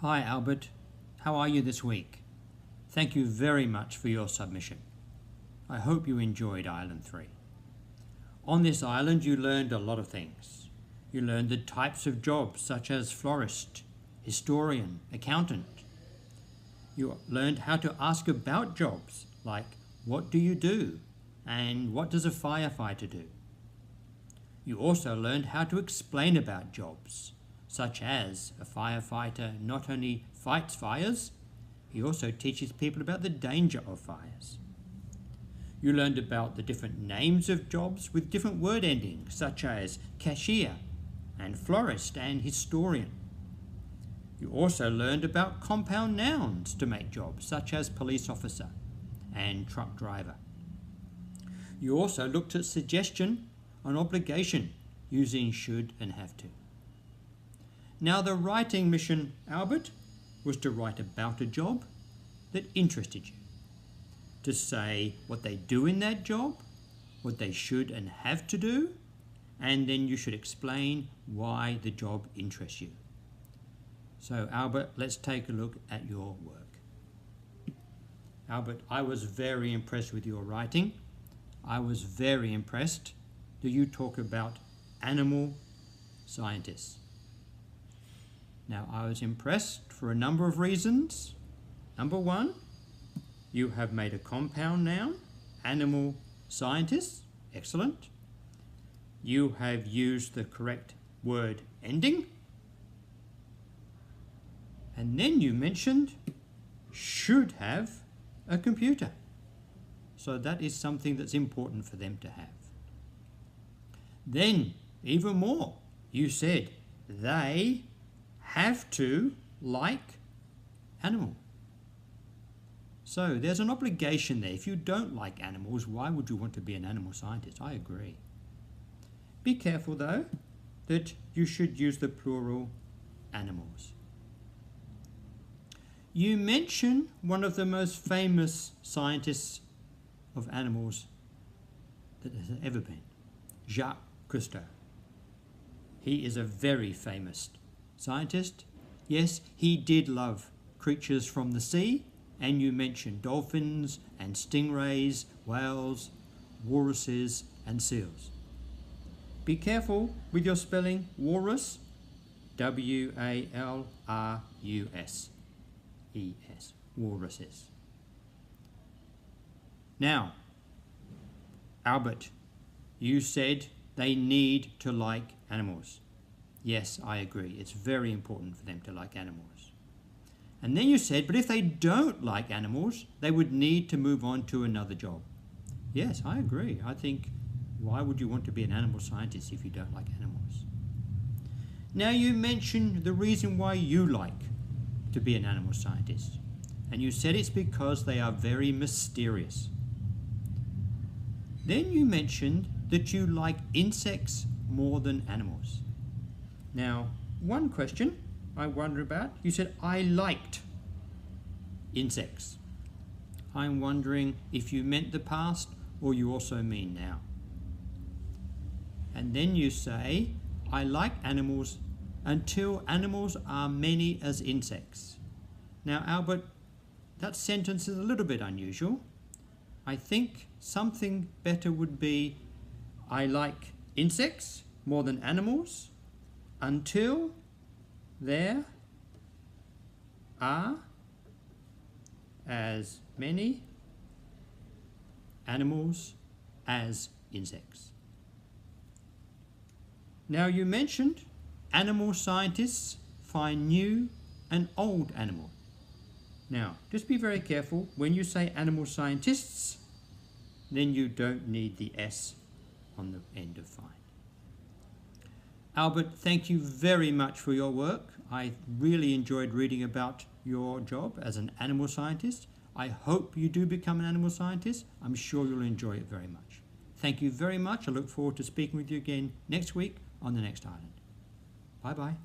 Hi Albert, how are you this week? Thank you very much for your submission. I hope you enjoyed Island 3. On this island you learned a lot of things. You learned the types of jobs such as florist, historian, accountant. You learned how to ask about jobs like what do you do and what does a firefighter do. You also learned how to explain about jobs, such as a firefighter not only fights fires, he also teaches people about the danger of fires. You learned about the different names of jobs with different word endings, such as cashier and florist and historian. You also learned about compound nouns to make jobs, such as police officer and truck driver. You also looked at suggestion and obligation using should and have to. Now the writing mission, Albert, was to write about a job that interested you, to say what they do in that job, what they should and have to do, and then you should explain why the job interests you. So Albert, let's take a look at your work. Albert, I was very impressed with your writing. I was very impressed that you talk about animal scientists. Now, I was impressed for a number of reasons. Number one, you have made a compound noun, animal scientists, excellent. You have used the correct word ending. And then you mentioned should have a computer. So that is something that's important for them to have. Then, even more, you said they have to like animal. So there's an obligation there. If you don't like animals, why would you want to be an animal scientist? I agree. Be careful though that you should use the plural animals. You mention one of the most famous scientists of animals that has ever been, Jacques Cousteau. He is a very famous scientist. Yes, he did love creatures from the sea, and you mentioned dolphins and stingrays, whales, walruses and seals. Be careful with your spelling walrus, W-A-L-R-U-S-E-S, walruses. Now, Albert, you said they need to like animals. Yes, I agree. It's very important for them to like animals. And then you said, but if they don't like animals, they would need to move on to another job. Yes, I agree. I think, why would you want to be an animal scientist if you don't like animals? Now you mentioned the reason why you like to be an animal scientist. And you said it's because they are very mysterious. Then you mentioned that you like insects more than animals. Now, one question I wonder about, you said, I liked insects. I'm wondering if you meant the past or you also mean now. And then you say, I like animals until animals are many as insects. Now, Albert, that sentence is a little bit unusual. I think something better would be, I like insects more than animals until there are as many animals as insects. Now you mentioned animal scientists find new and old animal. Now just be very careful when you say animal scientists, then you don't need the S on the end of find. Albert, thank you very much for your work. I really enjoyed reading about your job as an animal scientist. I hope you do become an animal scientist. I'm sure you'll enjoy it very much. Thank you very much. I look forward to speaking with you again next week on the next island. Bye-bye.